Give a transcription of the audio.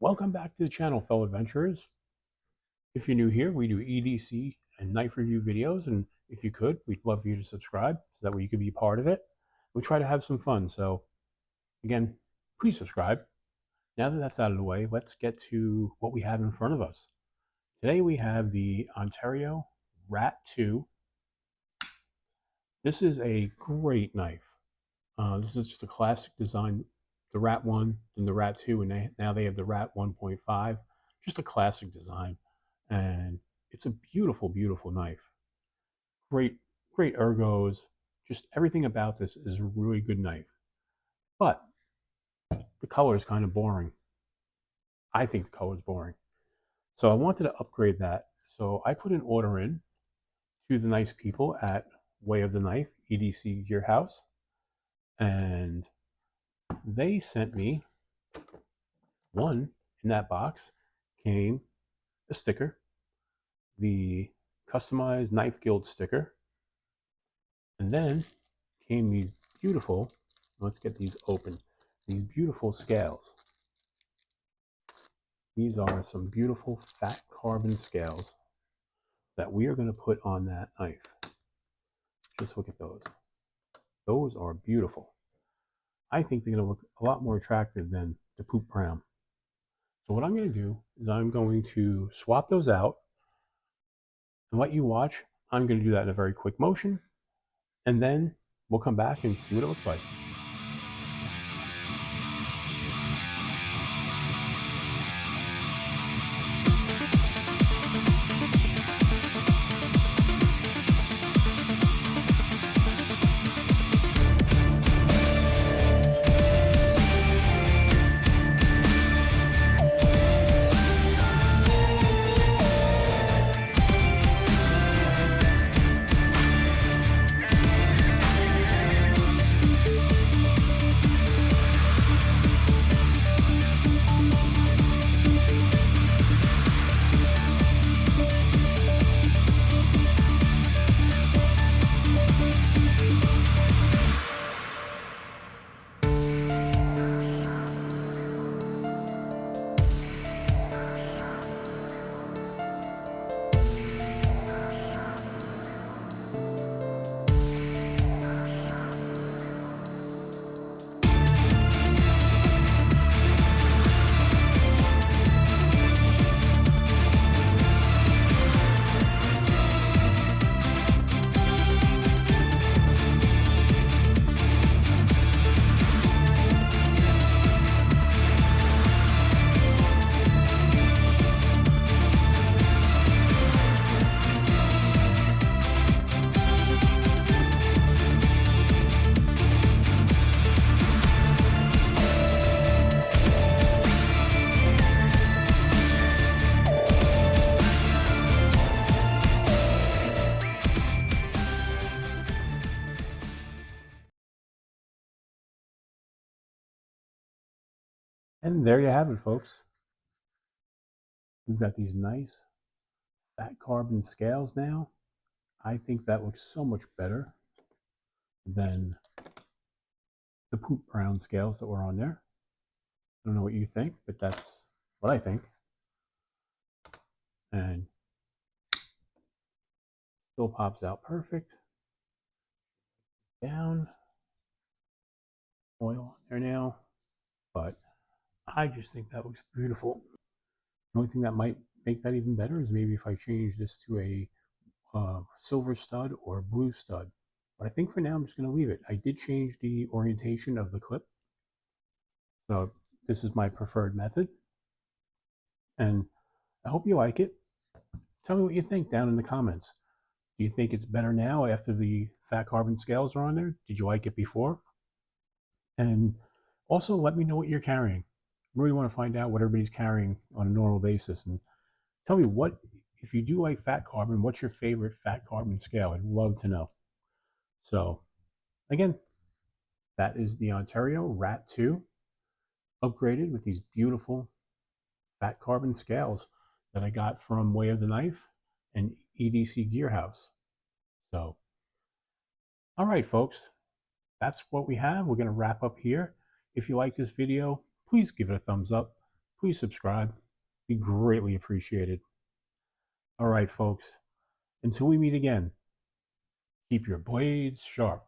Welcome back to the channel, fellow adventurers. If you're new here, we do EDC and knife review videos, and if you could, we'd love for you to subscribe so that way you could be part of it. We try to have some fun, so again, please subscribe. Now that that's out of the way, let's get to what we have in front of us. Today we have the Ontario Rat 2. This is a great knife. This is just a classic design. The Rat 1, then the Rat 2, and now they have the Rat 1.5. Just a classic design. And it's a beautiful, beautiful knife. Great, great ergos. Just everything about this is a really good knife. But the color is kind of boring. I think the color is boring. So I wanted to upgrade that. So I put an order in to the nice people at Way of the Knife, EDC Warehouse. And they sent me in that box came a sticker, the customized Knife Guild sticker, and then came these beautiful, let's get these open, these beautiful scales. These are some beautiful fat carbon scales that we are going to put on that knife. Just look at those. Those are beautiful. I think they're going to look a lot more attractive than the poop brown. So what I'm going to do is I'm going to swap those out and let you watch. I'm going to do that in a very quick motion, and then we'll come back and see what it looks like. And there you have it, folks. We've got these nice fat carbon scales now. I think that looks so much better than the poop brown scales that were on there. I don't know what you think, but that's what I think. And still pops out perfect. Down. Oil on there now. But I just think that looks beautiful. The only thing that might make that even better is maybe if I change this to a silver stud or blue stud. But I think for now I'm just going to leave it. I did change the orientation of the clip. So this is my preferred method. And I hope you like it. Tell me what you think down in the comments. Do you think it's better now after the fat carbon scales are on there? Did you like it before? And also let me know what you're carrying. I really want to find out what everybody's carrying on a normal basis. And tell me what, if you do like fat carbon, what's your favorite fat carbon scale? I'd love to know. So again, that is the Ontario Rat 2 upgraded with these beautiful fat carbon scales that I got from Way of the Knife and EDC Warehouse. So, all right, folks, that's what we have. We're going to wrap up here. If you like this video, please give it a thumbs up. please subscribe. Be greatly appreciated. All right, folks. Until we meet again, keep your blades sharp.